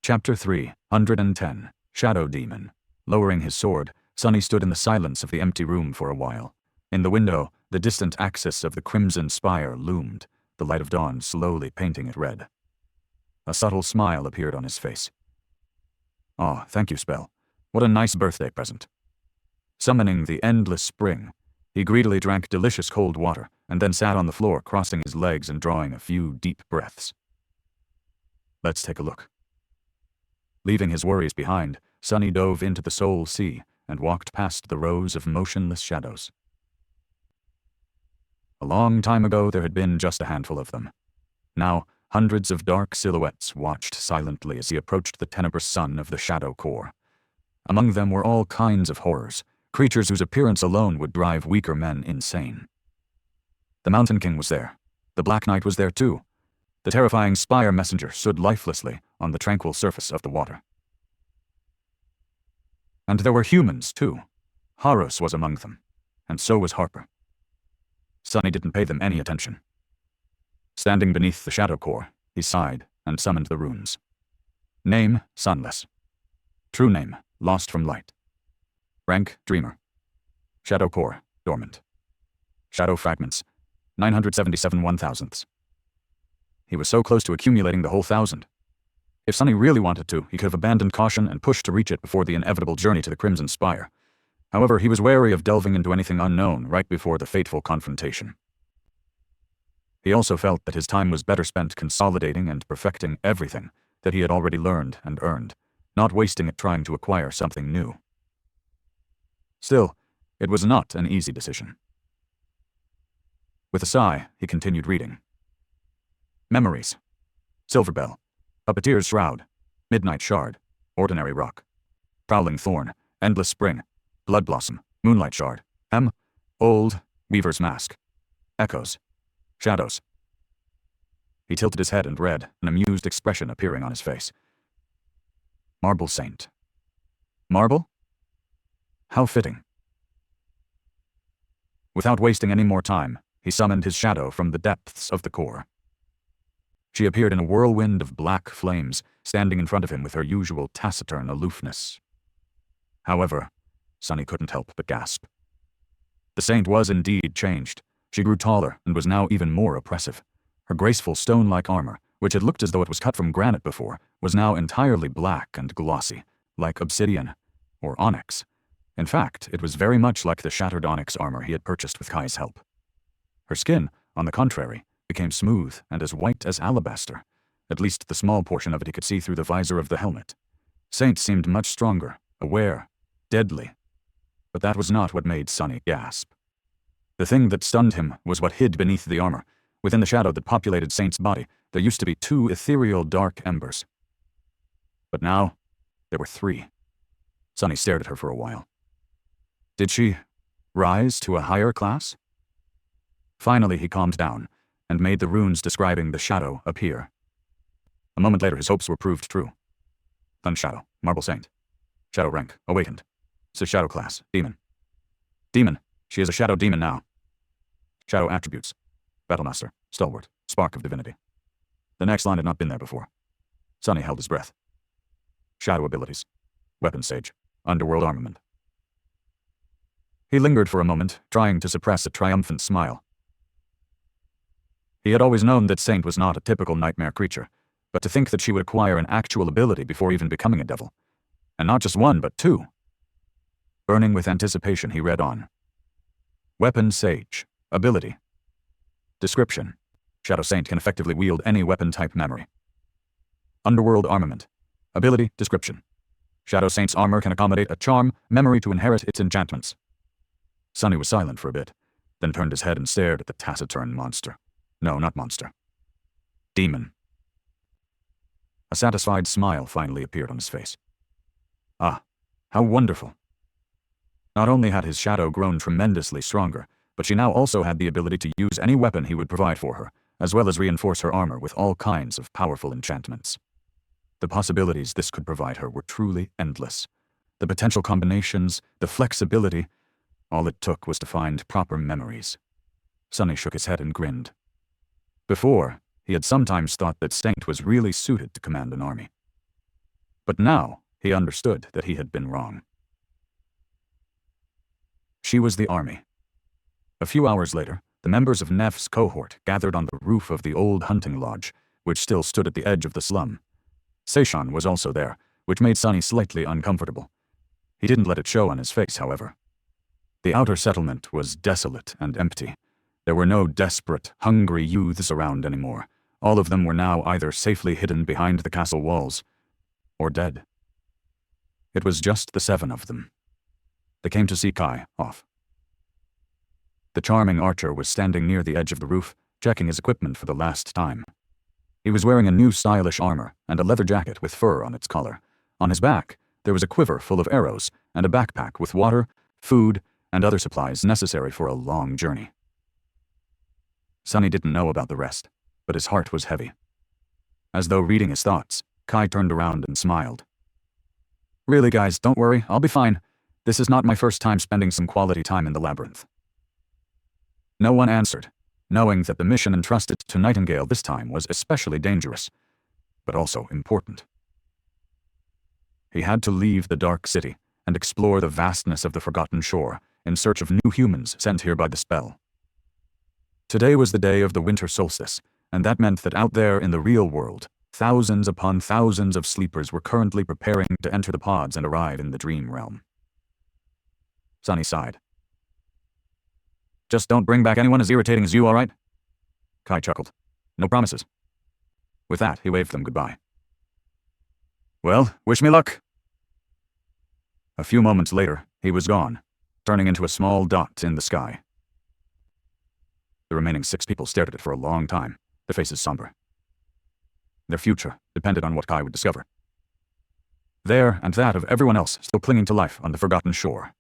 Chapter 310. Shadow Demon. Lowering his sword, Sonny stood in the silence of the empty room for a while. In the window, the distant axis of the crimson spire loomed, the light of dawn slowly painting it red. A subtle smile appeared on his face. "Oh, thank you, Spell. What a nice birthday present." Summoning the endless spring, he greedily drank delicious cold water and then sat on the floor, crossing his legs and drawing a few deep breaths. Let's take a look. Leaving his worries behind, Sonny dove into the Soul Sea and walked past the rows of motionless shadows. A long time ago there had been just a handful of them. Now, hundreds of dark silhouettes watched silently as he approached the tenebrous sun of the Shadow Core. Among them were all kinds of horrors, creatures whose appearance alone would drive weaker men insane. The Mountain King was there. The Black Knight was there too. The terrifying Spire Messenger stood lifelessly on the tranquil surface of the water. And there were humans too. Horus was among them, and so was Harper. Sonny didn't pay them any attention. Standing beneath the Shadow Core, he sighed and summoned the runes. Name, Sunless. True name, Lost from Light. Rank, Dreamer. Shadow Core, Dormant. Shadow Fragments, 977 1,000ths. He was so close to accumulating the whole 1,000. If Sonny really wanted to, he could have abandoned caution and pushed to reach it before the inevitable journey to the Crimson Spire. However, he was wary of delving into anything unknown right before the fateful confrontation. He also felt that his time was better spent consolidating and perfecting everything that he had already learned and earned, not wasting it trying to acquire something new. Still, it was not an easy decision. With a sigh, he continued reading. Memories. Silverbell. Puppeteer's Shroud. Midnight Shard. Ordinary Rock. Prowling Thorn. Endless Spring. Blood Blossom. Moonlight Shard. Old. Weaver's Mask. Echoes. Shadows. He tilted his head and read, an amused expression appearing on his face. Marble Saint. Marble? How fitting. Without wasting any more time, he summoned his shadow from the depths of the core. She appeared in a whirlwind of black flames, standing in front of him with her usual taciturn aloofness. However, Sonny couldn't help but gasp. The saint was indeed changed. She grew taller and was now even more oppressive. Her graceful stone-like armor, which had looked as though it was cut from granite before, was now entirely black and glossy, like obsidian or onyx. In fact, it was very much like the shattered onyx armor he had purchased with Kai's help. Her skin, on the contrary, became smooth and as white as alabaster. At least the small portion of it he could see through the visor of the helmet. Saint seemed much stronger, aware, deadly. But that was not what made Sonny gasp. The thing that stunned him was what hid beneath the armor. Within the shadow that populated Saint's body, there used to be 2 ethereal dark embers. But now, there were 3. Sonny stared at her for a while. Did she rise to a higher class? Finally, he calmed down and made the runes describing the shadow appear. A moment later, his hopes were proved true. Sun Shadow, Marble Saint. Shadow rank, awakened. Shadow class, demon. Demon, she is a shadow demon now. Shadow attributes. Battlemaster, stalwart, spark of divinity. The next line had not been there before. Sonny held his breath. Shadow abilities. Weapon sage. Underworld armament. He lingered for a moment, trying to suppress a triumphant smile. He had always known that Saint was not a typical nightmare creature, but to think that she would acquire an actual ability before even becoming a devil. And not just 1, but 2. Burning with anticipation, he read on. Weapon Sage. Ability. Description. Shadow Saint can effectively wield any weapon-type memory. Underworld armament. Ability. Description. Shadow Saint's armor can accommodate a charm, memory to inherit its enchantments. Sonny was silent for a bit, then turned his head and stared at the taciturn monster. No, not monster. Demon. A satisfied smile finally appeared on his face. Ah, how wonderful. Not only had his shadow grown tremendously stronger, but she now also had the ability to use any weapon he would provide for her, as well as reinforce her armor with all kinds of powerful enchantments. The possibilities this could provide her were truly endless. The potential combinations, the flexibility, all it took was to find proper memories. Sonny shook his head and grinned. Before, he had sometimes thought that Saint was really suited to command an army. But now he understood that he had been wrong. She was the army. A few hours later, the members of Neff's cohort gathered on the roof of the old hunting lodge, which still stood at the edge of the slum. Seishan was also there, which made Sunny slightly uncomfortable. He didn't let it show on his face, however. The outer settlement was desolate and empty. There were no desperate, hungry youths around anymore. All of them were now either safely hidden behind the castle walls, or dead. It was just the 7 of them. They came to see Kai off. The charming archer was standing near the edge of the roof, checking his equipment for the last time. He was wearing a new stylish armor and a leather jacket with fur on its collar. On his back, there was a quiver full of arrows and a backpack with water, food, and other supplies necessary for a long journey. Sunny didn't know about the rest, but his heart was heavy. As though reading his thoughts, Kai turned around and smiled. "Really, guys, don't worry, I'll be fine. This is not my first time spending some quality time in the labyrinth." No one answered, knowing that the mission entrusted to Nightingale this time was especially dangerous, but also important. He had to leave the Dark City and explore the vastness of the Forgotten Shore in search of new humans sent here by the spell. Today was the day of the winter solstice, and that meant that out there in the real world, thousands upon thousands of sleepers were currently preparing to enter the pods and arrive in the dream realm. Sunny sighed. "Just don't bring back anyone as irritating as you, all right?" Kai chuckled. "No promises." With that, he waved them goodbye. "Well, wish me luck." A few moments later, he was gone, turning into a small dot in the sky. The remaining 6 people stared at it for a long time, their faces somber. Their future depended on what Kai would discover. Their and that of everyone else still clinging to life on the Forgotten Shore.